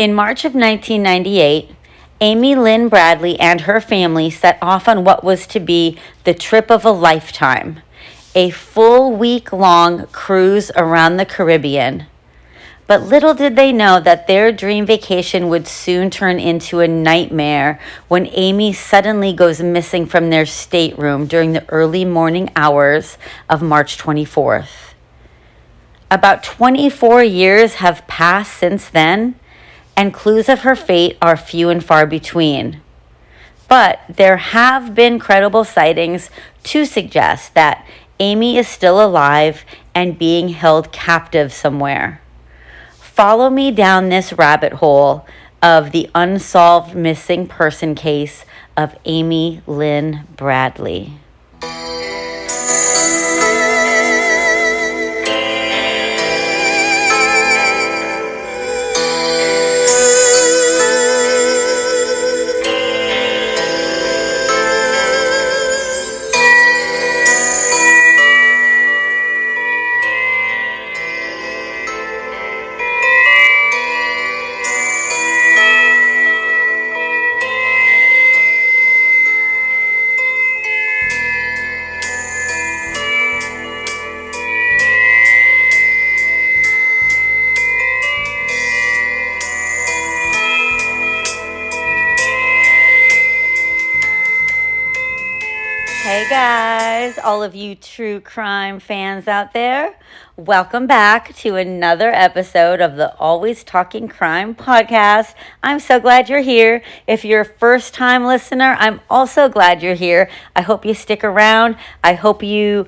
In March of 1998, Amy Lynn Bradley and her family set off on what was to be the trip of a lifetime, a full week-long cruise around the Caribbean. But little did they know that their dream vacation would soon turn into a nightmare when Amy suddenly goes missing from their stateroom during the early morning hours of March 24th. About 24 years have passed since then, and clues of her fate are few and far between. But there have been credible sightings to suggest that Amy is still alive and being held captive somewhere. Follow me down this rabbit hole of the unsolved missing person case of Amy Lynn Bradley. Hey guys, all of you true crime fans out there, welcome back to another episode of the Always Talking Crime podcast. I'm so glad you're here. If you're a first time listener, I'm also glad you're here. I hope you stick around. I hope you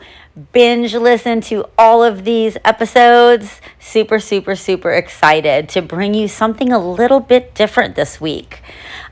binge listen to all of these episodes. Super excited to bring you something a little bit different this week.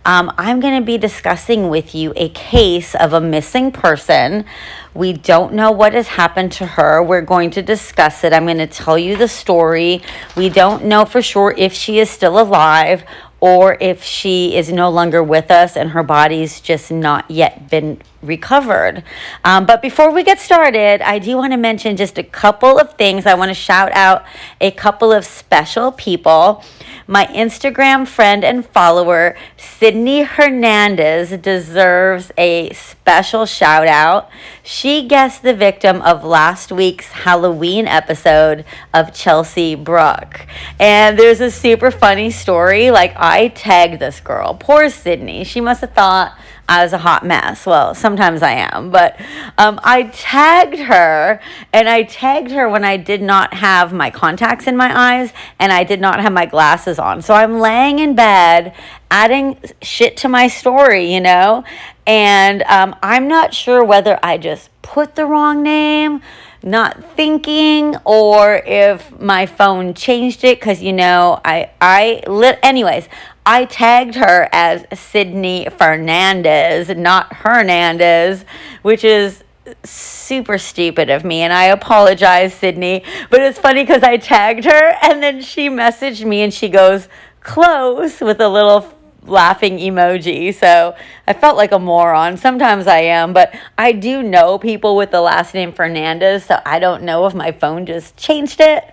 I'm going to be discussing with you a case of a missing person. We don't know what has happened to her. We're going to discuss it. I'm going to tell you the story. We don't know for sure if she is still alive or if she is no longer with us and her body's just not yet been recovered. But before we get started, I do want to mention just a couple of things. I want to shout out a couple of special people. My Instagram friend and follower, Sydney Hernandez, deserves a special shout out. She guessed the victim of last week's Halloween episode of Chelsea Brooke. And there's a super funny story. Like, I tagged this girl. Poor Sydney. She must have thought I was a hot mess. Well, sometimes I am, but I tagged her, and I tagged her when I did not have my contacts in my eyes and I did not have my glasses on. So I'm laying in bed adding shit to my story, you know, and I'm not sure whether I just put the wrong name, not thinking, or if my phone changed it, because, you know, anyways, I tagged her as Sydney Fernandez, not Hernandez, which is super stupid of me, and I apologize, Sydney. But it's funny because I tagged her, and then she messaged me, and she goes, close, with a little laughing emoji. So I felt like a moron. Sometimes I am, but I do know people with the last name Fernandez, so I don't know if my phone just changed it.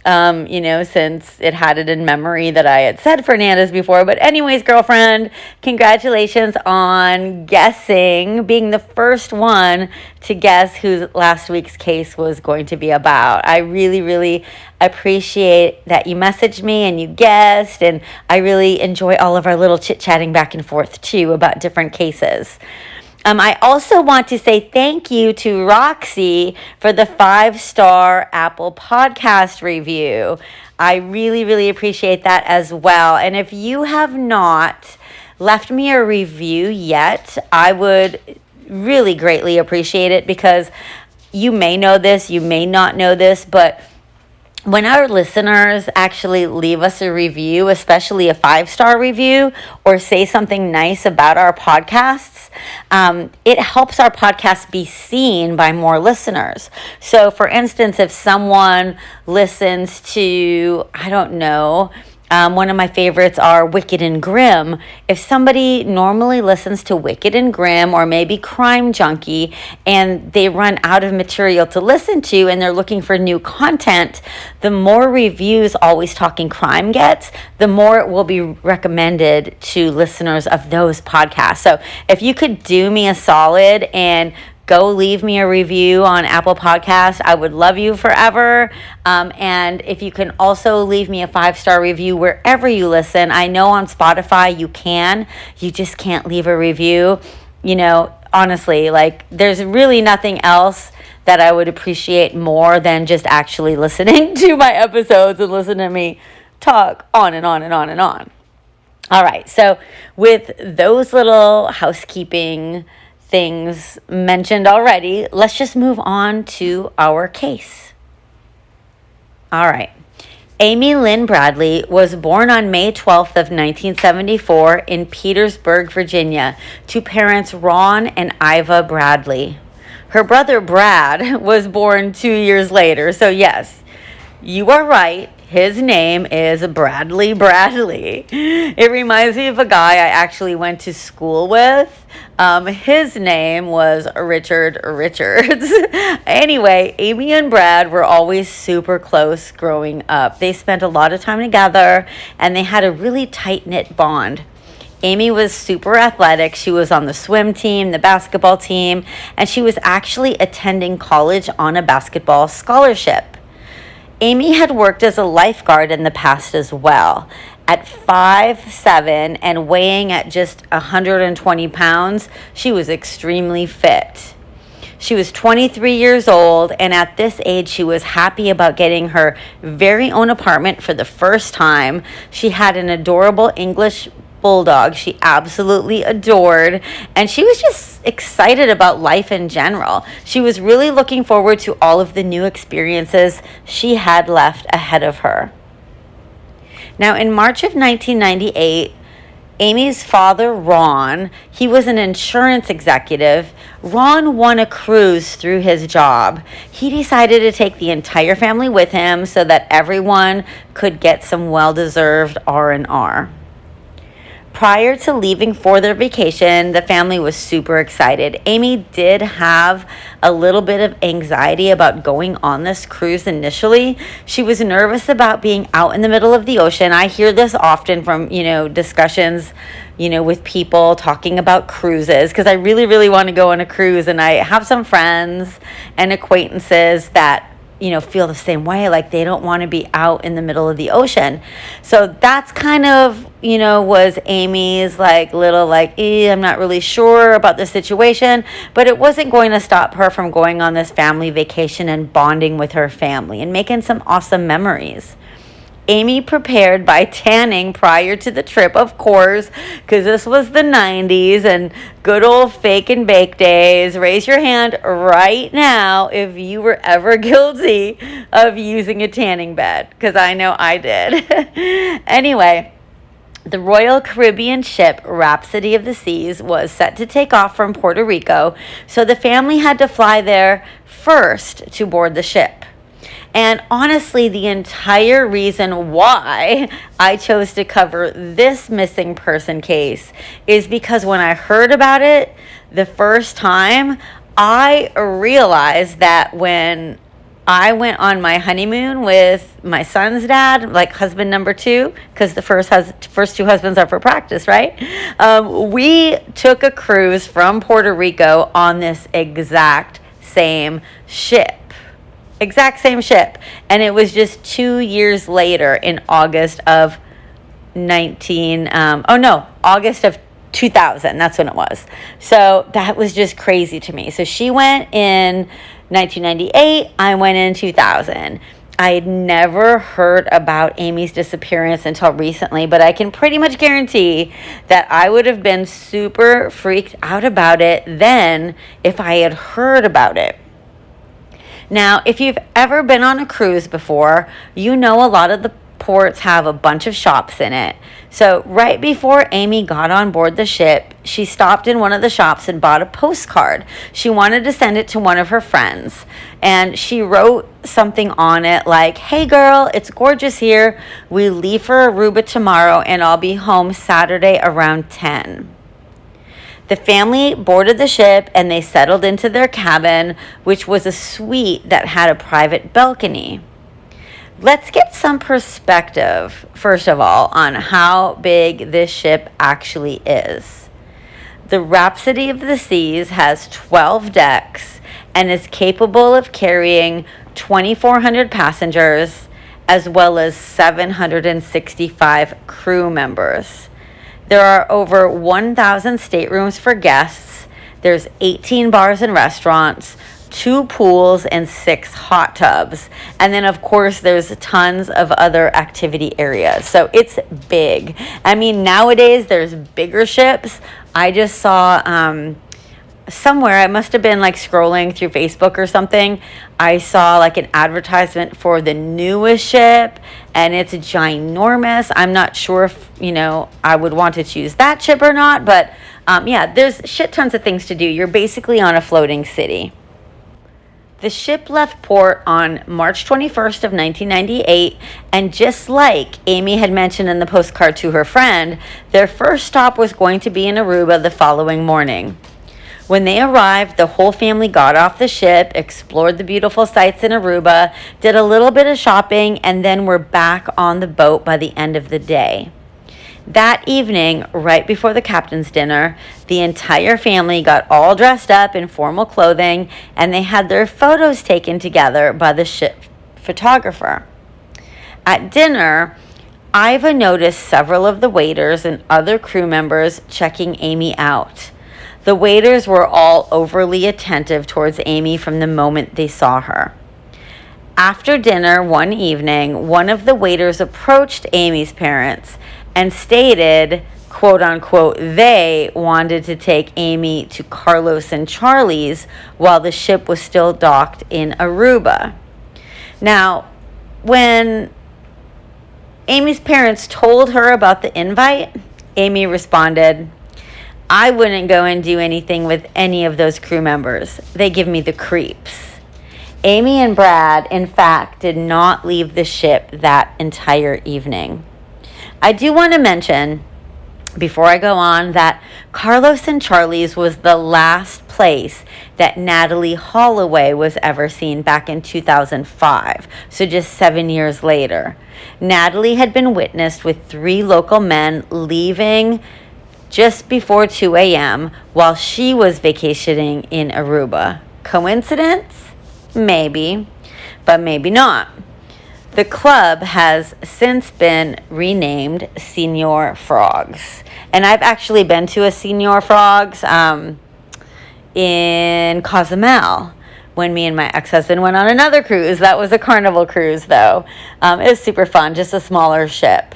You know, since it had it in memory that I had said Fernandez before. But anyways, girlfriend, congratulations on being the first one to guess who last week's case was going to be about. I really appreciate that you messaged me and you guessed, and I really enjoy all of our little chit-chatting back and forth, too, about different cases. I also want to say thank you to Roxy for the 5-star Apple podcast review. I really appreciate that as well. And if you have not left me a review yet, I would really greatly appreciate it, because you may know this, you may not know this, but when our listeners actually leave us a review, especially a 5-star review, or say something nice about our podcasts, it helps our podcast be seen by more listeners. So, for instance, if someone listens to, I don't know, One of my favorites are Wicked and Grim. If somebody normally listens to Wicked and Grim or maybe Crime Junkie and they run out of material to listen to and they're looking for new content, the more reviews Always Talking Crime gets, the more it will be recommended to listeners of those podcasts. So if you could do me a solid and go leave me a review on Apple Podcasts, I would love you forever. And if you can also leave me a 5-star review wherever you listen. I know on Spotify you can. You just can't leave a review. Honestly, there's really nothing else that I would appreciate more than just actually listening to my episodes and listen to me talk on and on and on and on. All right, so with those little housekeeping things mentioned already, let's just move on to our case. All right. Amy Lynn Bradley was born on May 12th of 1974 in Petersburg, Virginia, to parents Ron and Iva Bradley. Her brother Brad was born 2 years later, so yes, you are right. His name is Bradley Bradley. It reminds me of a guy I actually went to school with. His name was Richard Richards. Anyway, Amy and Brad were always super close growing up. They spent a lot of time together and they had a really tight-knit bond. Amy was super athletic. She was on the swim team, the basketball team, and she was actually attending college on a basketball scholarship. Amy had worked as a lifeguard in the past as well. At 5'7" and weighing at just 120 pounds, she was extremely fit. She was 23 years old, and at this age, she was happy about getting her very own apartment for the first time. She had an adorable English bulldog she absolutely adored, and she was just excited about life in general. She was really looking forward to all of the new experiences she had left ahead of her. Now, in March of 1998, Amy's father, Ron, he was an insurance executive. Ron won a cruise through his job. He decided to take the entire family with him so that everyone could get some well-deserved R&R. Prior to leaving for their vacation, the family was super excited. Amy did have a little bit of anxiety about going on this cruise initially. She was nervous about being out in the middle of the ocean. I hear this often from, discussions, with people talking about cruises, because I really, really want to go on a cruise. And I have some friends and acquaintances that feel the same way, like they don't want to be out in the middle of the ocean. So that's kind of, was Amy's I'm not really sure about the situation, but it wasn't going to stop her from going on this family vacation and bonding with her family and making some awesome memories. Amy prepared by tanning prior to the trip, of course, because this was the 90s and good old fake and bake days. Raise your hand right now if you were ever guilty of using a tanning bed, because I know I did. Anyway, the Royal Caribbean ship Rhapsody of the Seas was set to take off from Puerto Rico, so the family had to fly there first to board the ship. And honestly, the entire reason why I chose to cover this missing person case is because when I heard about it the first time, I realized that when I went on my honeymoon with my son's dad, husband number 2, because the first 2 husbands are for practice, right? We took a cruise from Puerto Rico on this exact same ship. And it was just 2 years later in August of 2000. That's when it was. So that was just crazy to me. So she went in 1998. I went in 2000. I had never heard about Amy's disappearance until recently, but I can pretty much guarantee that I would have been super freaked out about it then if I had heard about it. Now, if you've ever been on a cruise before, a lot of the ports have a bunch of shops in it. So right before Amy got on board the ship, she stopped in one of the shops and bought a postcard. She wanted to send it to one of her friends. And she wrote something on it like, "Hey girl, it's gorgeous here. We leave for Aruba tomorrow and I'll be home Saturday around 10. The family boarded the ship and they settled into their cabin, which was a suite that had a private balcony. Let's get some perspective, first of all, on how big this ship actually is. The Rhapsody of the Seas has 12 decks and is capable of carrying 2,400 passengers as well as 765 crew members. There are over 1,000 staterooms for guests. There's 18 bars and restaurants, 2 pools, and 6 hot tubs. And then, of course, there's tons of other activity areas. So it's big. I mean, nowadays there's bigger ships. I just saw somewhere, I must have been like scrolling through Facebook or something, I saw like an advertisement for the newest ship, and it's ginormous. I'm not sure if, I would want to choose that ship or not, but yeah, there's shit tons of things to do. You're basically on a floating city. The ship left port on March 21st of 1998, and just like Amy had mentioned in the postcard to her friend, their first stop was going to be in Aruba the following morning. When they arrived, the whole family got off the ship, explored the beautiful sights in Aruba, did a little bit of shopping, and then were back on the boat by the end of the day. That evening, right before the captain's dinner, the entire family got all dressed up in formal clothing, and they had their photos taken together by the ship photographer. At dinner, Iva noticed several of the waiters and other crew members checking Amy out. The waiters were all overly attentive towards Amy from the moment they saw her. After dinner one evening, one of the waiters approached Amy's parents and stated, quote unquote, they wanted to take Amy to Carlos and Charlie's while the ship was still docked in Aruba. Now, when Amy's parents told her about the invite, Amy responded, "I wouldn't go and do anything with any of those crew members. They give me the creeps." Amy and Brad, in fact, did not leave the ship that entire evening. I do want to mention, before I go on, that Carlos and Charlie's was the last place that Natalie Holloway was ever seen back in 2005, so just 7 years later. Natalie had been witnessed with 3 local men leaving just before 2 a.m. while she was vacationing in Aruba. Coincidence? Maybe, but maybe not. The club has since been renamed Senior Frogs. And I've actually been to a Senior Frogs in Cozumel when me and my ex-husband went on another cruise. That was a Carnival cruise, though. It was super fun, just a smaller ship.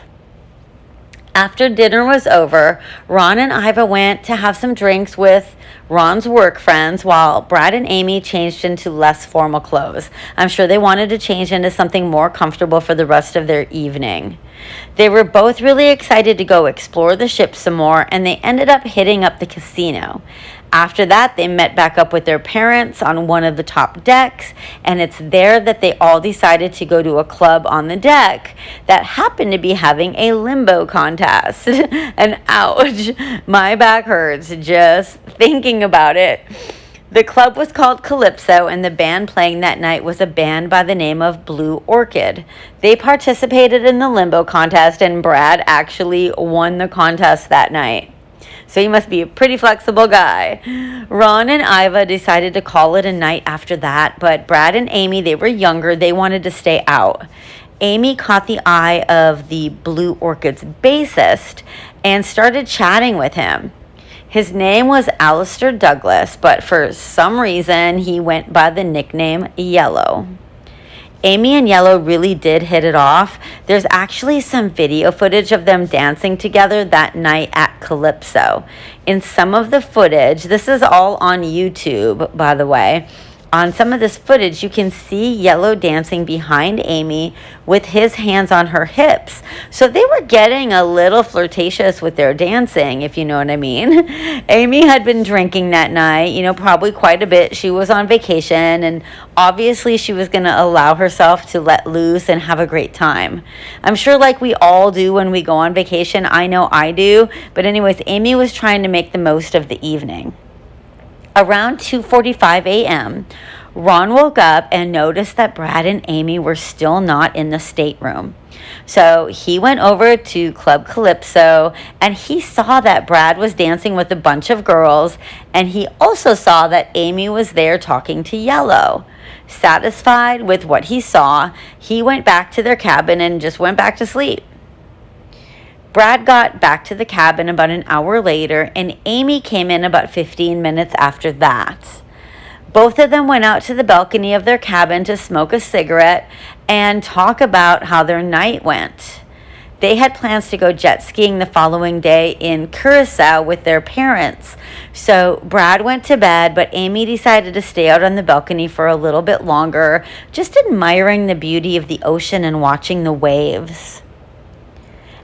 After dinner was over, Ron and Iva went to have some drinks with Ron's work friends while Brad and Amy changed into less formal clothes. I'm sure they wanted to change into something more comfortable for the rest of their evening. They were both really excited to go explore the ship some more, and they ended up hitting up the casino. After that, they met back up with their parents on one of the top decks, and it's there that they all decided to go to a club on the deck that happened to be having a limbo contest. And ouch, my back hurts just thinking about it. The club was called Calypso, and the band playing that night was a band by the name of Blue Orchid. They participated in the limbo contest, and Brad actually won the contest that night. So he must be a pretty flexible guy. Ron and Iva decided to call it a night after that, but Brad and Amy, they were younger. They wanted to stay out. Amy caught the eye of the Blue Orchid's bassist and started chatting with him. His name was Alistair Douglas, but for some reason, he went by the nickname Yellow. Amy and Yellow really did hit it off. There's actually some video footage of them dancing together that night at Calypso. In some of the footage, this is all on YouTube, by the way, on some of this footage, you can see Yellow dancing behind Amy with his hands on her hips. So they were getting a little flirtatious with their dancing, if you know what I mean. Amy had been drinking that night, probably quite a bit. She was on vacation, and obviously she was going to allow herself to let loose and have a great time. I'm sure like we all do when we go on vacation. I know I do. But anyways, Amy was trying to make the most of the evening. Around 2:45 a.m., Ron woke up and noticed that Brad and Amy were still not in the stateroom. So he went over to Club Calypso, and he saw that Brad was dancing with a bunch of girls, and he also saw that Amy was there talking to Yellow. Satisfied with what he saw, he went back to their cabin and just went back to sleep. Brad got back to the cabin about an hour later, and Amy came in about 15 minutes after that. Both of them went out to the balcony of their cabin to smoke a cigarette and talk about how their night went. They had plans to go jet skiing the following day in Curacao with their parents. So Brad went to bed, but Amy decided to stay out on the balcony for a little bit longer, just admiring the beauty of the ocean and watching the waves.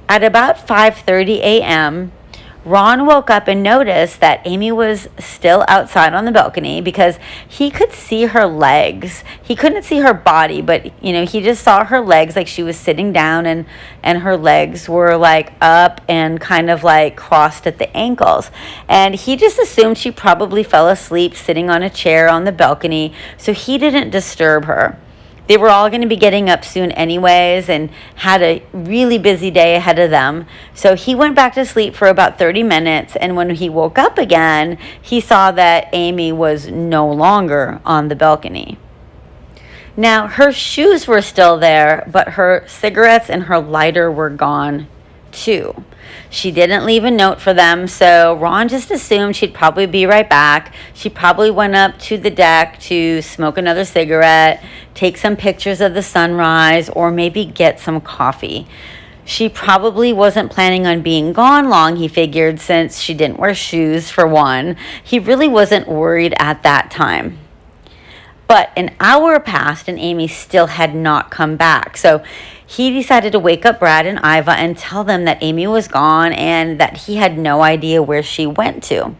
At about 5:30 a.m., Ron woke up and noticed that Amy was still outside on the balcony because he could see her legs. He couldn't see her body, but, he just saw her legs, like she was sitting down and her legs were like up and kind of like crossed at the ankles. And he just assumed she probably fell asleep sitting on a chair on the balcony, so he didn't disturb her. They were all going to be getting up soon anyways and had a really busy day ahead of them. So he went back to sleep for about 30 minutes, and when he woke up again, he saw that Amy was no longer on the balcony. Now, her shoes were still there, but her cigarettes and her lighter were gone too. She didn't leave a note for them, so Ron just assumed she'd probably be right back. She probably went up to the deck to smoke another cigarette, take some pictures of the sunrise, or maybe get some coffee. She probably wasn't planning on being gone long, he figured, since she didn't wear shoes, for one. He really wasn't worried at that time. But an hour passed and Amy still had not come back. So he decided to wake up Brad and Iva and tell them that Amy was gone and that he had no idea where she went to.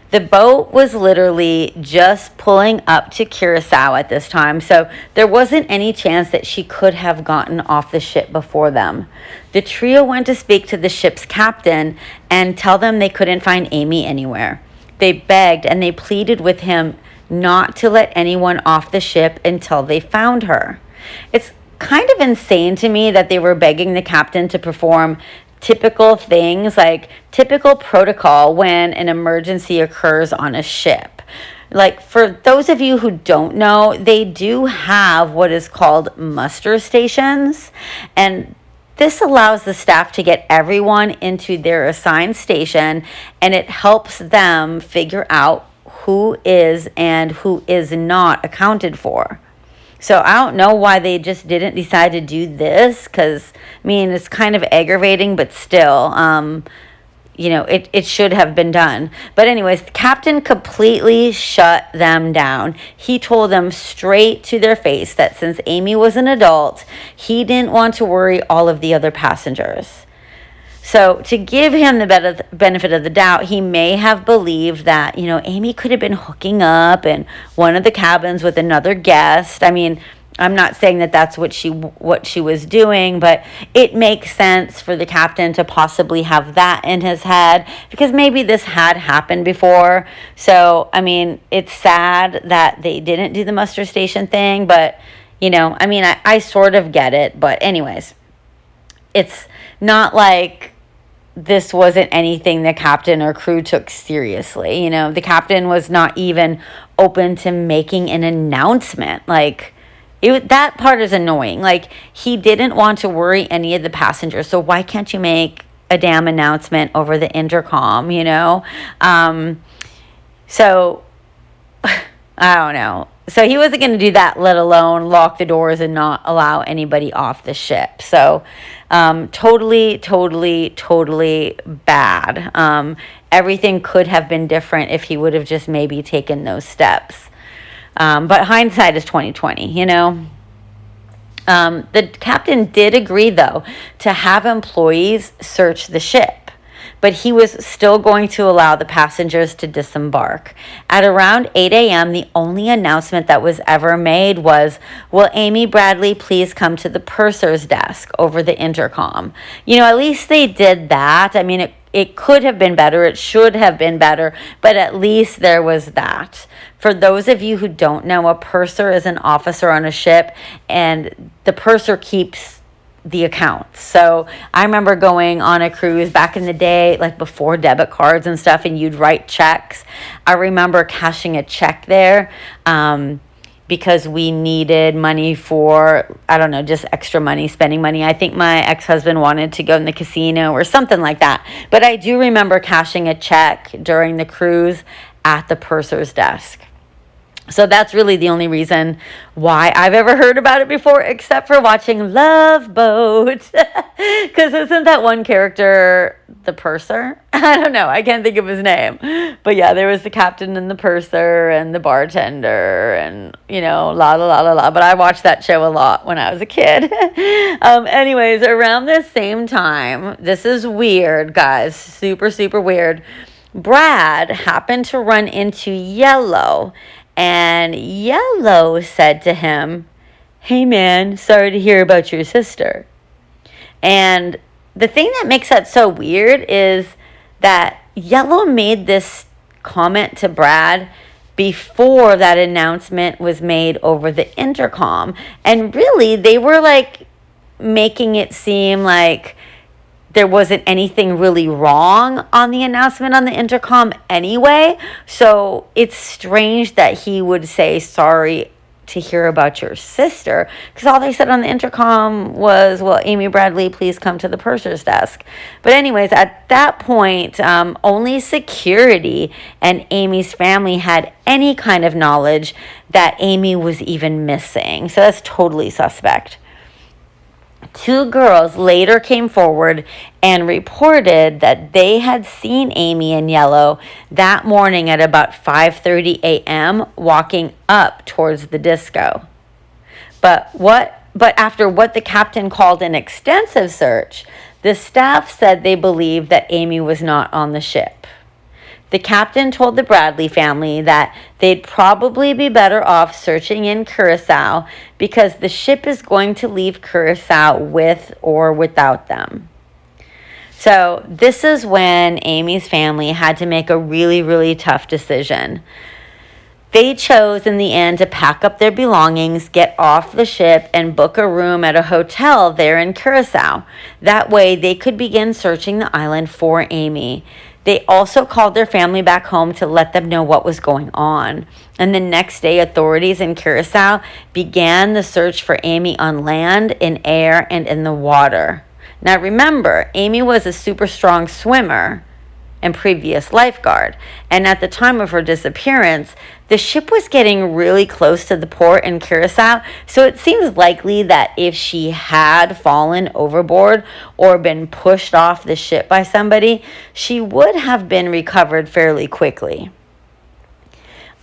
The boat was literally just pulling up to Curacao at this time, so there wasn't any chance that she could have gotten off the ship before them. The trio went to speak to the ship's captain and tell them they couldn't find Amy anywhere. They begged and they pleaded with him not to let anyone off the ship until they found her. It's kind of insane to me that they were begging the captain to perform typical things, like typical protocol when an emergency occurs on a ship. Like, for those of you who don't know, they do have what is called muster stations, and this allows the staff to get everyone into their assigned station, and it helps them figure out who is and who is not accounted for. So I don't know why they just didn't decide to do this, because, it's kind of aggravating, but still, it should have been done. But anyways, the captain completely shut them down. He told them straight to their face that since Amy was an adult, he didn't want to worry all of the other passengers. So to give him the benefit of the doubt, he may have believed that, Amy could have been hooking up in one of the cabins with another guest. I'm not saying that that's what she was doing, but it makes sense for the captain to possibly have that in his head, because maybe this had happened before. So, it's sad that they didn't do the muster station thing, but, I sort of get it. But anyways, it's not like this wasn't anything the captain or crew took seriously. The captain was not even open to making an announcement. That part is annoying. He didn't want to worry any of the passengers, so why can't you make a damn announcement over the intercom, So, I don't know. So he wasn't going to do that, let alone lock the doors and not allow anybody off the ship. So totally bad. Everything could have been different if he would have just maybe taken those steps. But hindsight is 2020, you know. The captain did agree, though, to have employees search the ship, but he was still going to allow the passengers to disembark. At around 8 a.m., the only announcement that was ever made was, "Will Amy Bradley please come to the purser's desk," over the intercom. You know, at least they did that. I mean, it could have been better. It should have been better, but at least there was that. For those of you who don't know, a purser is an officer on a ship, and the purser keeps the accounts. So I remember going on a cruise back in the day, like before debit cards and stuff, and you'd write checks. I remember cashing a check there because we needed money for, I don't know, just extra money, spending money. I think my ex-husband wanted to go in the casino or something like that. But I do remember cashing a check during the cruise at the purser's desk. So that's really the only reason why I've ever heard about it before, except for watching Love Boat. Because isn't that one character the purser? I don't know. I can't think of his name. But yeah, there was the captain and the purser and the bartender and, you know, la la la la la. But I watched that show a lot when I was a kid. Anyways, around the same time, this is weird, guys. Super, super weird. Brad happened to run into Yellow. And Yellow said to him, "Hey man, sorry to hear about your sister." And the thing that makes that so weird is that Yellow made this comment to Brad before that announcement was made over the intercom. And really, they were like making it seem like there wasn't anything really wrong on the announcement on the intercom anyway. So it's strange that he would say sorry to hear about your sister, because all they said on the intercom was, "Well, Amy Bradley, please come to the purser's desk." But anyways, at that point, only security and Amy's family had any kind of knowledge that Amy was even missing. So that's totally suspect. 2 girls later came forward and reported that they had seen Amy and Yellow that morning at about 5:30 a.m. walking up towards the disco. But after what the captain called an extensive search, the staff said they believed that Amy was not on the ship. The captain told the Bradley family that they'd probably be better off searching in Curacao because the ship is going to leave Curacao with or without them. So this is when Amy's family had to make a really, really tough decision. They chose in the end to pack up their belongings, get off the ship, and book a room at a hotel there in Curacao. That way they could begin searching the island for Amy. They also called their family back home to let them know what was going on. And the next day, authorities in Curacao began the search for Amy on land, in air, and in the water. Now remember, Amy was a super strong swimmer and previous lifeguard. And at the time of her disappearance, the ship was getting really close to the port in Curacao, so it seems likely that if she had fallen overboard or been pushed off the ship by somebody, she would have been recovered fairly quickly.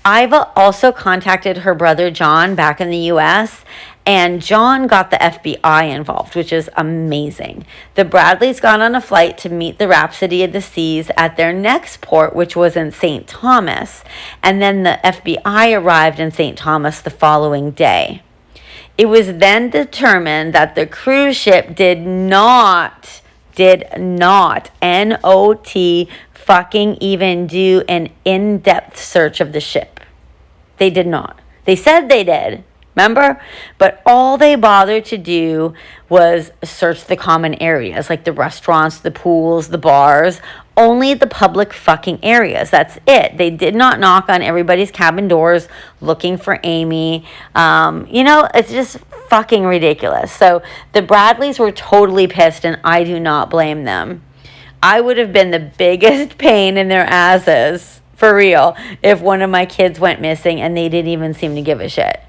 Iva also contacted her brother John back in the U.S., and John got the FBI involved, which is amazing. The Bradleys got on a flight to meet the Rhapsody of the Seas at their next port, which was in St. Thomas. And then the FBI arrived in St. Thomas the following day. It was then determined that the cruise ship did not, N-O-T, fucking even do an in-depth search of the ship. They did not. They said they did. Remember? But all they bothered to do was search the common areas, like the restaurants, the pools, the bars, only the public fucking areas. That's it. They did not knock on everybody's cabin doors looking for Amy. It's just fucking ridiculous. So the Bradleys were totally pissed, and I do not blame them. I would have been the biggest pain in their asses, for real, if one of my kids went missing and they didn't even seem to give a shit.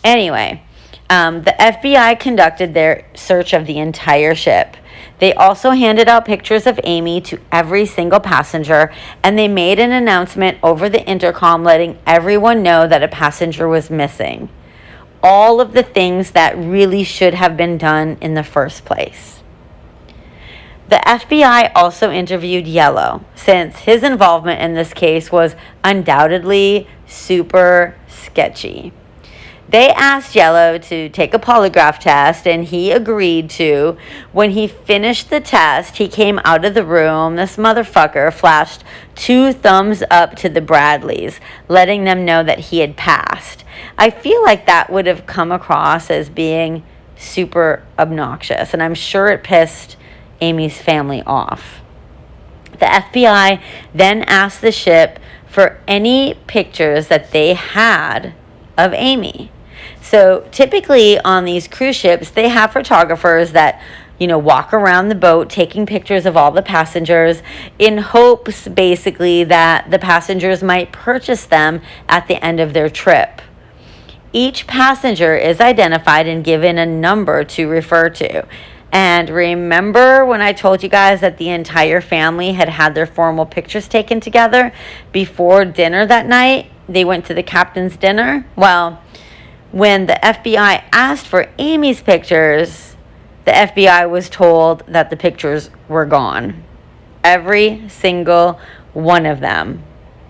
Anyway, the FBI conducted their search of the entire ship. They also handed out pictures of Amy to every single passenger, and they made an announcement over the intercom letting everyone know that a passenger was missing. All of the things that really should have been done in the first place. The FBI also interviewed Yellow, since his involvement in this case was undoubtedly super sketchy. They asked Yellow to take a polygraph test, and he agreed to. When he finished the test, he came out of the room. This motherfucker flashed 2 thumbs up to the Bradleys, letting them know that he had passed. I feel like that would have come across as being super obnoxious, and I'm sure it pissed Amy's family off. The FBI then asked the ship for any pictures that they had of Amy. So typically on these cruise ships, they have photographers that, walk around the boat taking pictures of all the passengers in hopes basically that the passengers might purchase them at the end of their trip. Each passenger is identified and given a number to refer to. And remember when I told you guys that the entire family had their formal pictures taken together before dinner that night? They went to the captain's dinner. Well, when the FBI asked for Amy's pictures, the FBI was told that the pictures were gone. Every single one of them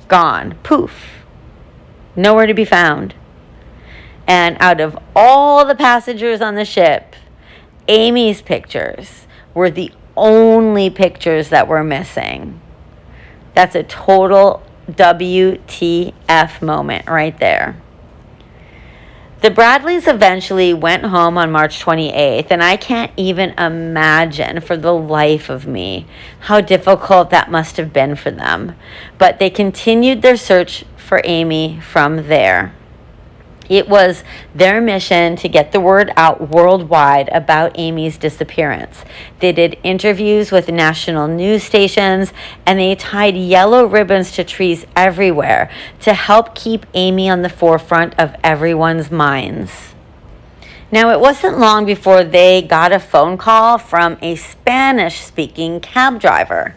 gone. Poof. Nowhere to be found. And out of all the passengers on the ship, Amy's pictures were the only pictures that were missing. That's a total WTF moment right there. The Bradleys eventually went home on March 28th, and I can't even imagine for the life of me how difficult that must have been for them. But they continued their search for Amy from there. It was their mission to get the word out worldwide about Amy's disappearance. They did interviews with national news stations, and they tied yellow ribbons to trees everywhere to help keep Amy on the forefront of everyone's minds. Now, it wasn't long before they got a phone call from a Spanish-speaking cab driver.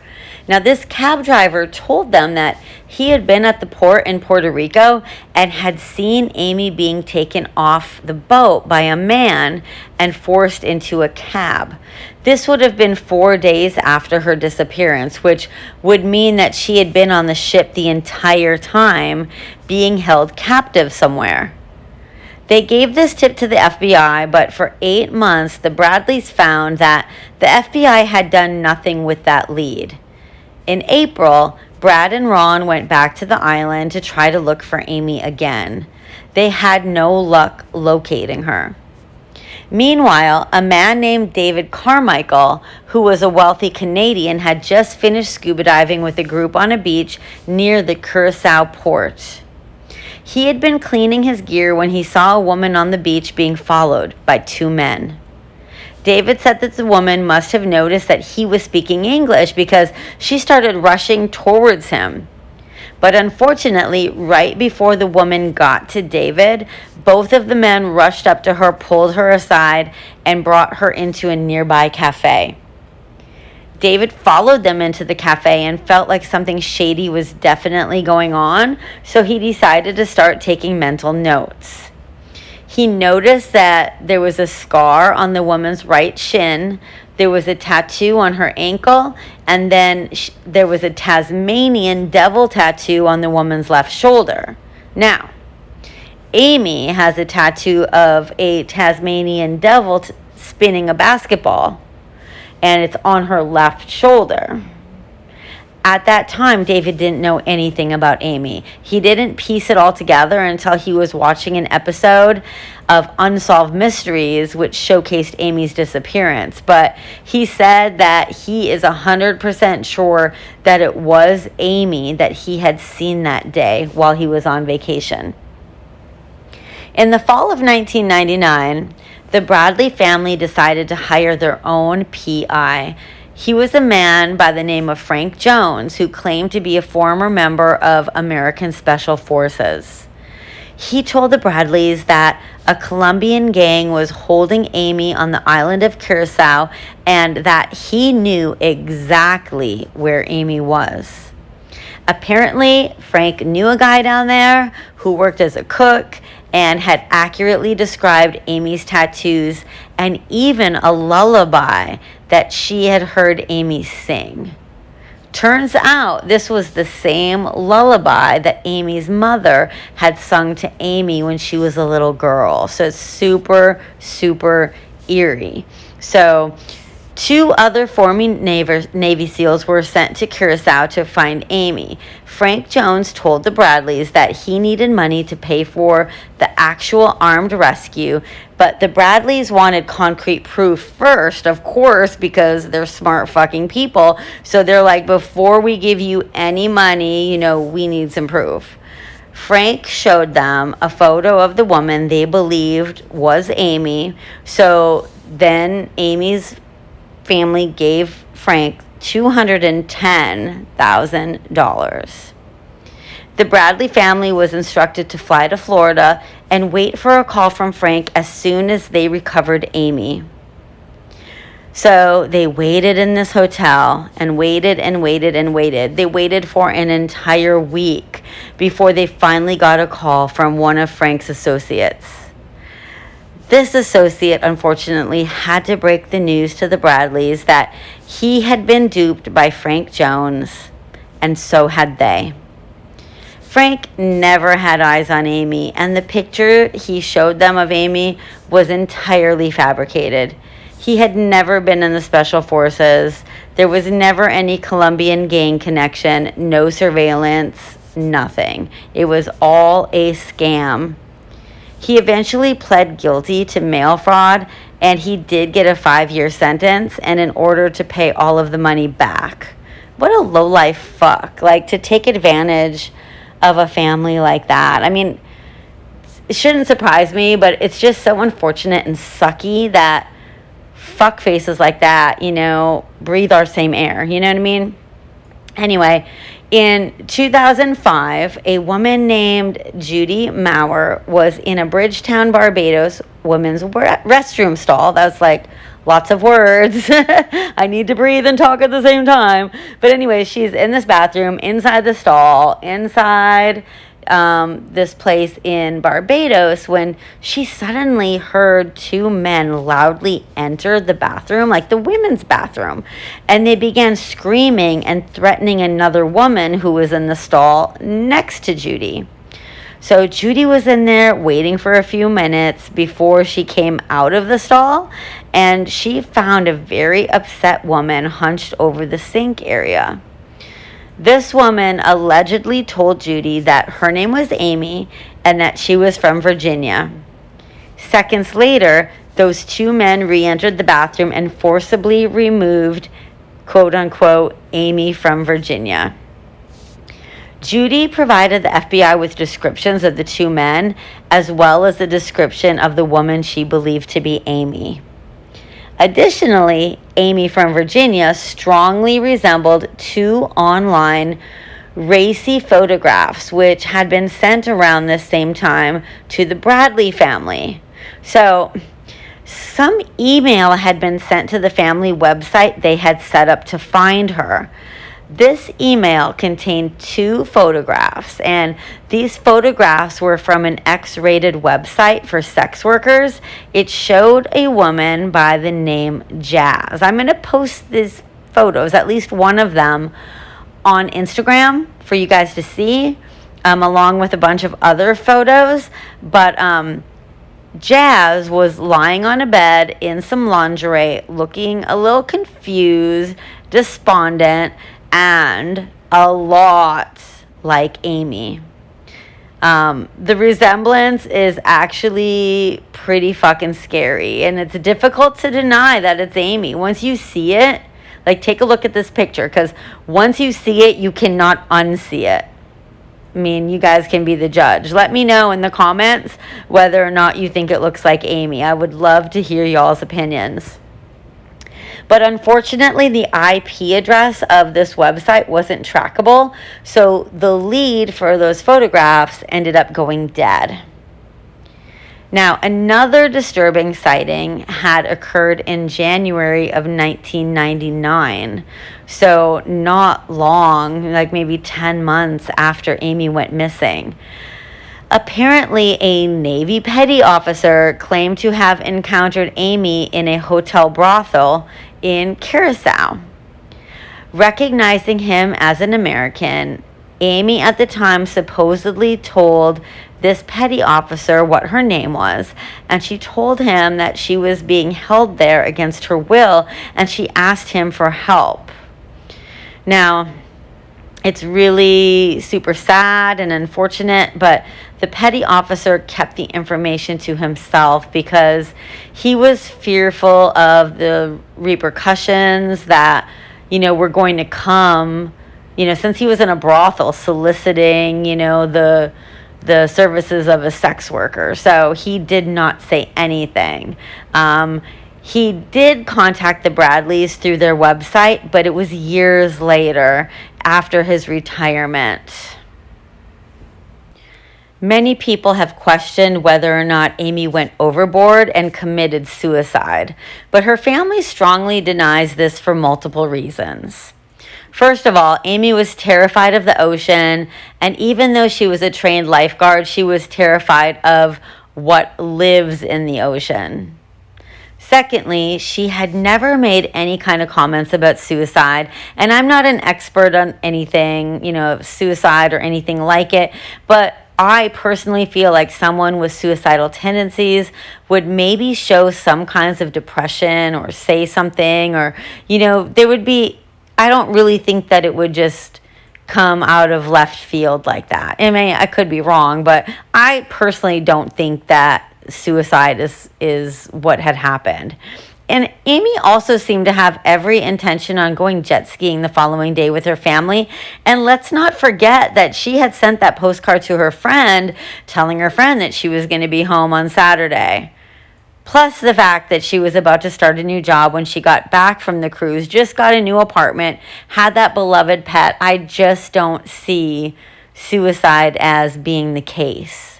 Now, this cab driver told them that he had been at the port in Puerto Rico and had seen Amy being taken off the boat by a man and forced into a cab. This would have been 4 days after her disappearance, which would mean that she had been on the ship the entire time, being held captive somewhere. They gave this tip to the FBI, but for 8 months, the Bradleys found that the FBI had done nothing with that lead. In April, Brad and Ron went back to the island to try to look for Amy again. They had no luck locating her. Meanwhile, a man named David Carmichael, who was a wealthy Canadian, had just finished scuba diving with a group on a beach near the Curacao port. He had been cleaning his gear when he saw a woman on the beach being followed by 2 men. David said that the woman must have noticed that he was speaking English because she started rushing towards him. But unfortunately, right before the woman got to David, both of the men rushed up to her, pulled her aside, and brought her into a nearby cafe. David followed them into the cafe and felt like something shady was definitely going on, so he decided to start taking mental notes. He noticed that there was a scar on the woman's right shin, there was a tattoo on her ankle, and then there was a Tasmanian Devil tattoo on the woman's left shoulder. Now, Amy has a tattoo of a Tasmanian Devil spinning a basketball, and it's on her left shoulder. At that time, David didn't know anything about Amy. He didn't piece it all together until he was watching an episode of Unsolved Mysteries, which showcased Amy's disappearance. But he said that he is 100% sure that it was Amy that he had seen that day while he was on vacation. In the fall of 1999, the Bradley family decided to hire their own PI. He was a man by the name of Frank Jones, who claimed to be a former member of American Special Forces. He told the Bradleys that a Colombian gang was holding Amy on the island of Curacao and that he knew exactly where Amy was. Apparently, Frank knew a guy down there who worked as a cook and had accurately described Amy's tattoos and even a lullaby that she had heard Amy sing. Turns out this was the same lullaby that Amy's mother had sung to Amy when she was a little girl. So it's super, super eerie. So 2 other former Navy SEALs were sent to Curacao to find Amy. Frank Jones told the Bradleys that he needed money to pay for the actual armed rescue, but the Bradleys wanted concrete proof first, of course, because they're smart fucking people. So they're like, before we give you any money, we need some proof. Frank showed them a photo of the woman they believed was Amy. So then Amy's family gave Frank $210,000. The Bradley family was instructed to fly to Florida and wait for a call from Frank as soon as they recovered Amy. So they waited in this hotel and waited and waited and waited. They waited for an entire week before they finally got a call from one of Frank's associates. This associate, unfortunately, had to break the news to the Bradleys that he had been duped by Frank Jones, and so had they. Frank never had eyes on Amy, and the picture he showed them of Amy was entirely fabricated. He had never been in the Special Forces. There was never any Colombian gang connection, no surveillance, nothing. It was all a scam. He eventually pled guilty to mail fraud, and he did get a 5-year sentence, and in order to pay all of the money back. What a lowlife fuck. To take advantage of a family like that. I mean, it shouldn't surprise me, but it's just so unfortunate and sucky that fuck faces like that, breathe our same air. You know what I mean? Anyway, in 2005, a woman named Judy Maurer was in a Bridgetown, Barbados women's restroom stall. That's lots of words. I need to breathe and talk at the same time. But anyway, she's in this bathroom, inside the stall, inside this place in Barbados, when she suddenly heard 2 men loudly enter the bathroom, the women's bathroom, and they began screaming and threatening another woman who was in the stall next to Judy. So Judy was in there waiting for a few minutes before she came out of the stall, and she found a very upset woman hunched over the sink area. This woman allegedly told Judy that her name was Amy and that she was from Virginia. Seconds later, those 2 men re-entered the bathroom and forcibly removed, quote-unquote, Amy from Virginia. Judy provided the FBI with descriptions of the 2 men, as well as a description of the woman she believed to be Amy. Additionally, Amy from Virginia strongly resembled 2 online racy photographs, which had been sent around the same time to the Bradley family. So, some email had been sent to the family website they had set up to find her. This email contained 2 photographs, and these photographs were from an X-rated website for sex workers. It showed a woman by the name Jazz. I'm going to post these photos, at least one of them, on Instagram for you guys to see, along with a bunch of other photos. But Jazz was lying on a bed in some lingerie, looking a little confused, despondent, and a lot like Amy. The resemblance is actually pretty fucking scary, and it's difficult to deny that it's Amy. Once you see it, take a look at this picture, because once you see it, you cannot unsee it. I mean, you guys can be the judge. Let me know in the comments whether or not you think it looks like Amy. I would love to hear y'all's opinions. But unfortunately, the IP address of this website wasn't trackable, so the lead for those photographs ended up going dead. Now, another disturbing sighting had occurred in January of 1999. So, not long, like maybe 10 months after Amy went missing. Apparently, a Navy petty officer claimed to have encountered Amy in a hotel brothel in Curacao. Recognizing him as an American, Amy at the time supposedly told this petty officer what her name was, and she told him that she was being held there against her will, and she asked him for help. Now, it's really super sad and unfortunate, but the petty officer kept the information to himself because he was fearful of the repercussions that, were going to come, since he was in a brothel soliciting, the services of a sex worker. So he did not say anything. He did contact the Bradleys through their website, but it was years later after his retirement. Many people have questioned whether or not Amy went overboard and committed suicide, but her family strongly denies this for multiple reasons. First of all, Amy was terrified of the ocean, and even though she was a trained lifeguard, she was terrified of what lives in the ocean. Secondly, she had never made any kind of comments about suicide, and I'm not an expert on anything, suicide or anything like it, but I personally feel like someone with suicidal tendencies would maybe show some kinds of depression or say something, or, there would be, I don't really think that it would just come out of left field like that. I mean, I could be wrong, but I personally don't think that suicide is what had happened. And Amy also seemed to have every intention on going jet skiing the following day with her family. And let's not forget that she had sent that postcard to her friend, telling her friend that she was going to be home on Saturday. Plus the fact that she was about to start a new job when she got back from the cruise, just got a new apartment, had that beloved pet. I just don't see suicide as being the case.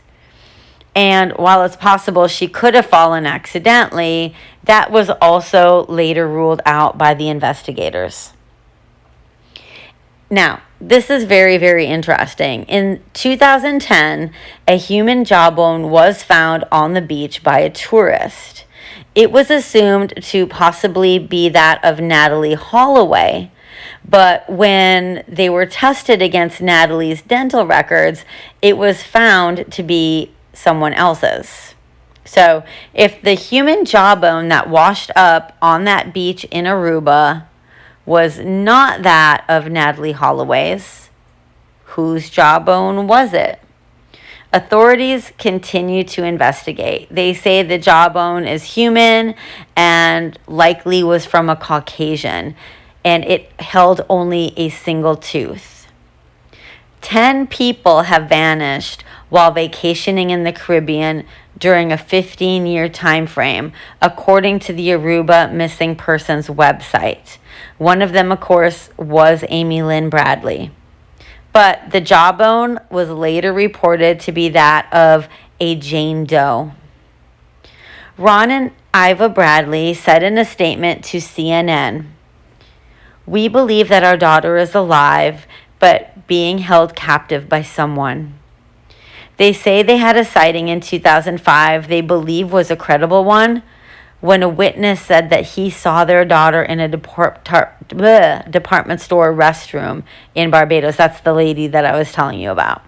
And while it's possible she could have fallen accidentally, that was also later ruled out by the investigators. Now, this is very, very interesting. In 2010, a human jawbone was found on the beach by a tourist. It was assumed to possibly be that of Natalie Holloway, but when they were tested against Natalie's dental records, it was found to be someone else's. So if the human jawbone that washed up on that beach in Aruba was not that of Natalie Holloway's, whose jawbone was it? Authorities continue to investigate. They say the jawbone is human and likely was from a Caucasian, and it held only a single tooth. 10 people have vanished while vacationing in the Caribbean during a 15-year time frame, according to the Aruba Missing Persons website. One of them, of course, was Amy Lynn Bradley. But the jawbone was later reported to be that of a Jane Doe. Ron and Iva Bradley said in a statement to CNN, "We believe that our daughter is alive, but being held captive by someone." They say they had a sighting in 2005 they believe was a credible one, when a witness said that he saw their daughter in a department store restroom in Barbados. That's the lady that I was telling you about.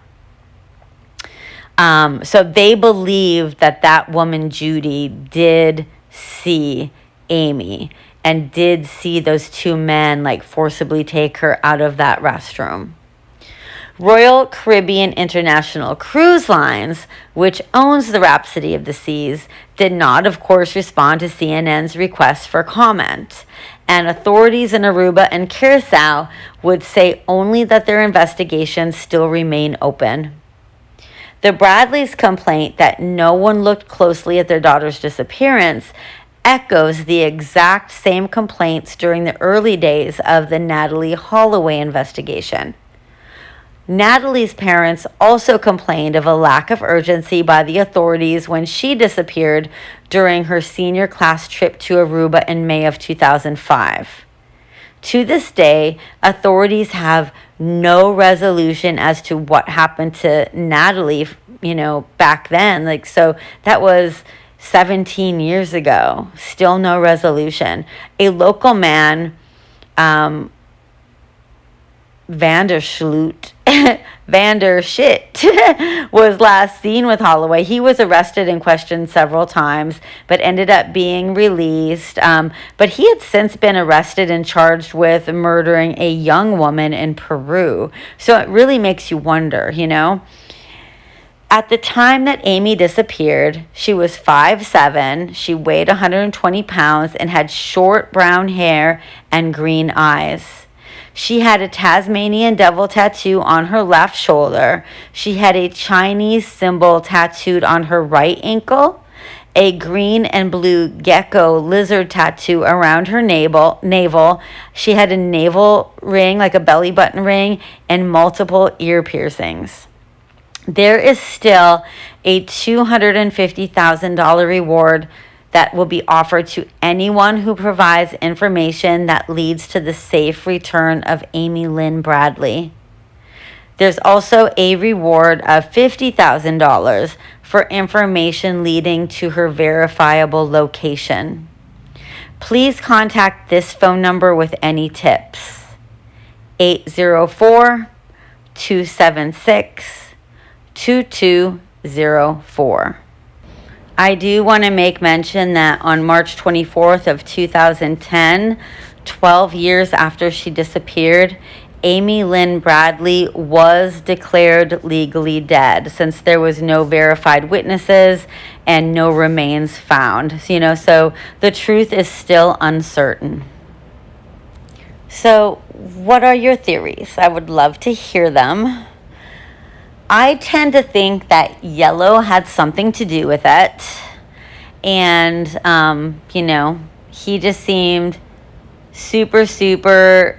So they believe that that woman, Judy, did see Amy and did see those two men forcibly take her out of that restroom. Royal Caribbean International Cruise Lines, which owns the Rhapsody of the Seas, did not, of course, respond to CNN's request for comment. And authorities in Aruba and Curacao would say only that their investigations still remain open. The Bradleys' complaint that no one looked closely at their daughter's disappearance echoes the exact same complaints during the early days of the Natalie Holloway investigation. Natalie's parents also complained of a lack of urgency by the authorities when she disappeared during her senior class trip to Aruba in May of 2005. To this day, authorities have no resolution as to what happened to Natalie, back then. So that was 17 years ago. Still no resolution. A local man, Vandershit was last seen with Holloway. He was arrested and questioned several times, but ended up being released. But he had since been arrested and charged with murdering a young woman in Peru. So it really makes you wonder, At the time that Amy disappeared, she was 5'7", she weighed 120 pounds, and had short brown hair and green eyes. She had a Tasmanian Devil tattoo on her left shoulder. She had a Chinese symbol tattooed on her right ankle, a green and blue gecko lizard tattoo around her navel. She had a navel ring, like a belly button ring, and multiple ear piercings. There is still a $250,000 reward that will be offered to anyone who provides information that leads to the safe return of Amy Lynn Bradley. There's also a reward of $50,000 for information leading to her verifiable location. Please contact this phone number with any tips. 804-276-2204. I do want to make mention that on March 24th of 2010, 12 years after she disappeared, Amy Lynn Bradley was declared legally dead since there was no verified witnesses and no remains found. So the truth is still uncertain. So what are your theories? I would love to hear them. I tend to think that yellow had something to do with it. And, he just seemed super, super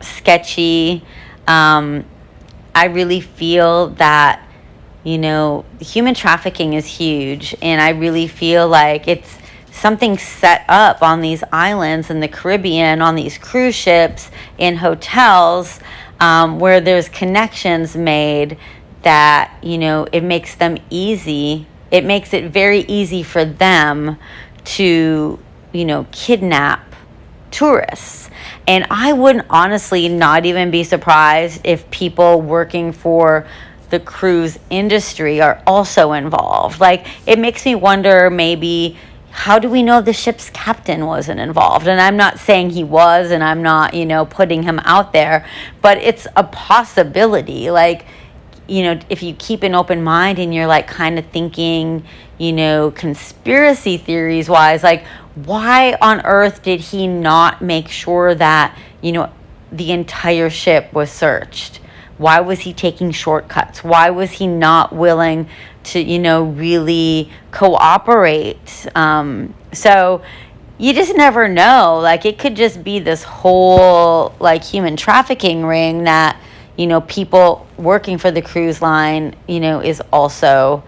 sketchy. I really feel that, human trafficking is huge. And I really feel like it's something set up on these islands in the Caribbean, on these cruise ships, in hotels, where there's connections made that, it makes them easy. It makes it very easy for them to, kidnap tourists. And I wouldn't honestly not even be surprised if people working for the cruise industry are also involved. It makes me wonder, maybe, how do we know the ship's captain wasn't involved? And I'm not saying he was, and I'm not, putting him out there, but it's a possibility. If you keep an open mind and you're kind of thinking, conspiracy theories wise, why on earth did he not make sure that, the entire ship was searched? Why was he taking shortcuts? Why was he not willing to, really cooperate? So you just never know. It could just be this whole, human trafficking ring that, people working for the cruise line, is also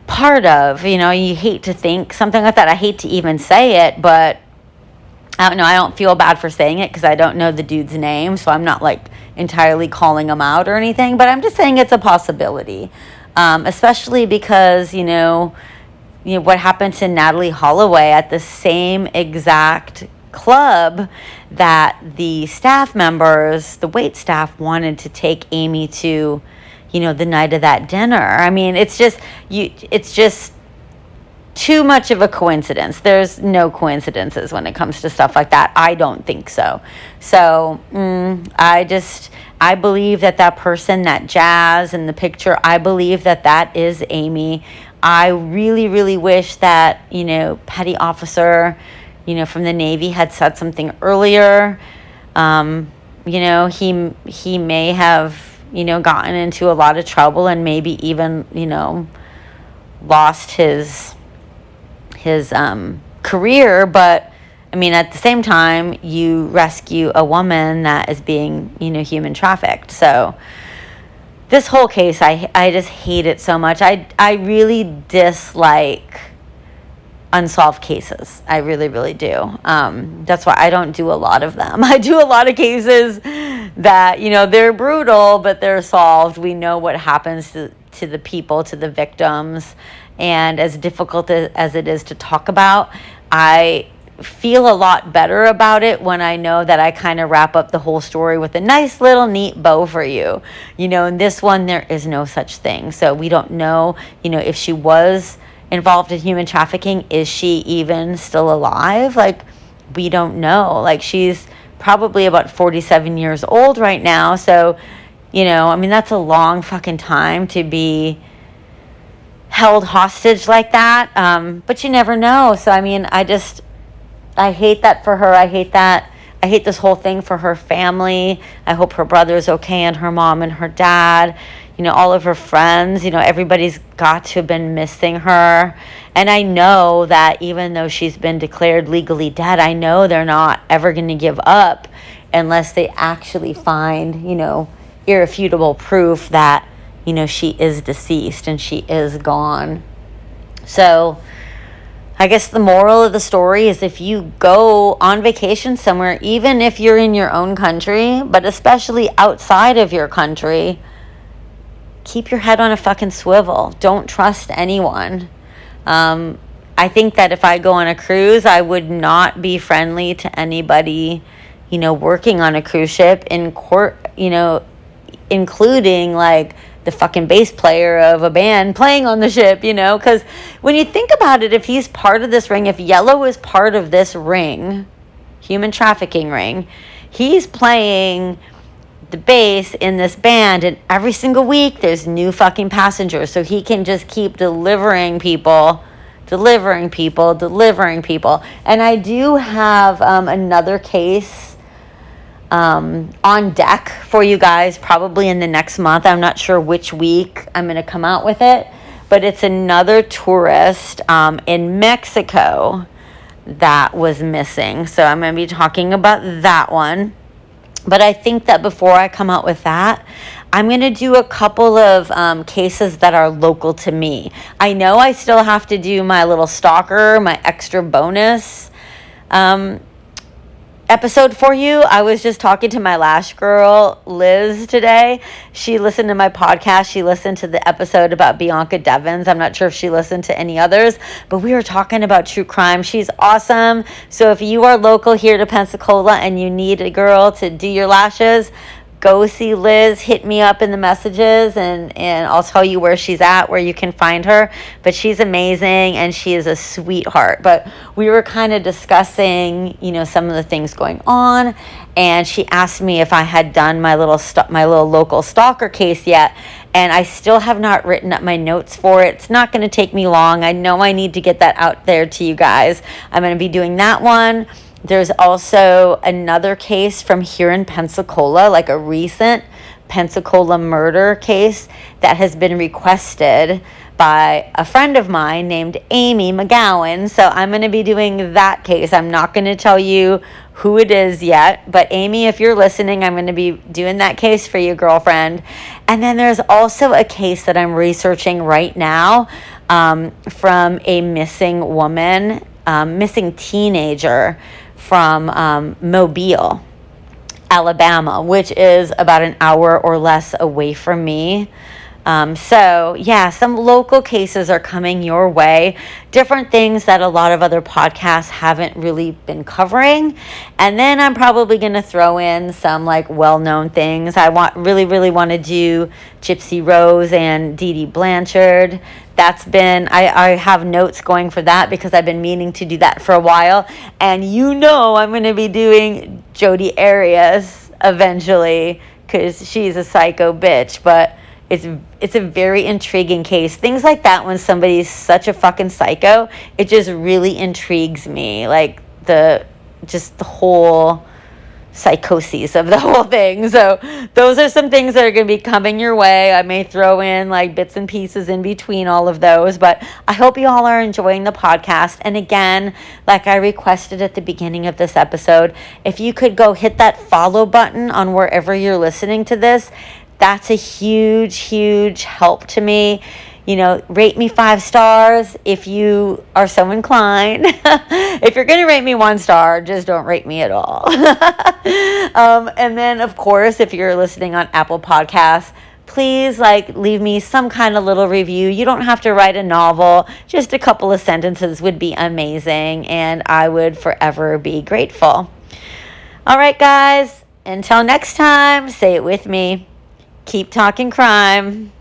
part of. You hate to think something like that. I hate to even say it, but I don't know. I don't feel bad for saying it because I don't know the dude's name, so I'm not entirely calling him out or anything, but I'm just saying it's a possibility, especially because, what happened to Natalie Holloway at the same exact club that the staff members, the wait staff, wanted to take Amy to, the night of that dinner. I mean, it's just too much of a coincidence. There's no coincidences when it comes to stuff like that. I don't think so. So I believe that person, that Jazz in the picture, I believe that is Amy. I really, really wish that, petty officer, from the Navy had said something earlier. He may have, gotten into a lot of trouble and maybe even, lost his career. But I mean, at the same time, you rescue a woman that is being, human trafficked. So this whole case, I just hate it so much. I really dislike unsolved cases. I really, really do. That's why I don't do a lot of them. I do a lot of cases that, they're brutal, but they're solved. We know what happens to the people, to the victims. And as difficult as it is to talk about, I feel a lot better about it when I know that I kind of wrap up the whole story with a nice little neat bow for you. In this one, there is no such thing. So we don't know, if she was involved in human trafficking, is she even still alive? Like, we don't know. Like, she's probably about 47 years old right now. So, that's a long fucking time to be held hostage like that. But you never know. So, I hate that for her. I hate this whole thing for her family. I hope her brother's okay, and her mom and her dad, all of her friends, everybody's got to have been missing her. And I know that even though she's been declared legally dead, I know they're not ever going to give up unless they actually find, irrefutable proof that, she is deceased and she is gone. So I guess the moral of the story is, if you go on vacation somewhere, even if you're in your own country, but especially outside of your country, keep your head on a fucking swivel. Don't trust anyone. I think that if I go on a cruise, I would not be friendly to anybody, working on a cruise ship, including like the fucking bass player of a band playing on the ship, because when you think about it, if he's part of this ring, if Yellow is part of this ring, human trafficking ring, he's playing the bass in this band, and every single week there's new fucking passengers, so he can just keep delivering people. And I do have another case on deck for you guys, probably in the next month. I'm not sure which week I'm going to come out with it, but it's another tourist in Mexico that was missing. So I'm going to be talking about that one. But I think that before I come out with that, I'm going to do a couple of cases that are local to me. I know I still have to do my little stalker, my extra bonus episode for you. I was just talking to my lash girl, Liz, today. She listened to my podcast. She listened to the episode about Bianca Devins. I'm not sure if she listened to any others, but we were talking about true crime. She's awesome. So if you are local here to Pensacola and you need a girl to do your lashes, go see Liz. Hit me up in the messages, and I'll tell you where she's at, where you can find her. But she's amazing, and she is a sweetheart. But we were kind of discussing, some of the things going on, and she asked me if I had done my little local stalker case yet, and I still have not written up my notes for it. It's not going to take me long. I know I need to get that out there to you guys. I'm going to be doing that one. There's also another case from here in Pensacola, like a recent Pensacola murder case that has been requested by a friend of mine named Amy McGowan. So I'm going to be doing that case. I'm not going to tell you who it is yet, but Amy, if you're listening, I'm going to be doing that case for you, girlfriend. And then there's also a case that I'm researching right now from a missing woman, missing teenager from Mobile, Alabama, which is about an hour or less away from me. So yeah, some local cases are coming your way, different things that a lot of other podcasts haven't really been covering. And then I'm probably going to throw in some like well-known things. I really want to do Gypsy Rose and Dee Dee Blanchard. That's been, I have notes going for that because I've been meaning to do that for a while. And I'm going to be doing Jodi Arias eventually because she's a psycho bitch. But it's a very intriguing case. Things like that, when somebody's such a fucking psycho, it just really intrigues me. Like the whole psychoses of the whole thing. So those are some things that are going to be coming your way. I may throw in like bits and pieces in between all of those, but I hope you all are enjoying the podcast. And again, like I requested at the beginning of this episode, if you could go hit that follow button on wherever you're listening to this, That's a huge, huge help to me. Rate me 5 stars if you are so inclined. If you're going to rate me 1 star, just don't rate me at all. And then, of course, if you're listening on Apple Podcasts, please leave me some kind of little review. You don't have to write a novel. Just a couple of sentences would be amazing, and I would forever be grateful. All right, guys. Until next time, say it with me. Keep talking crime.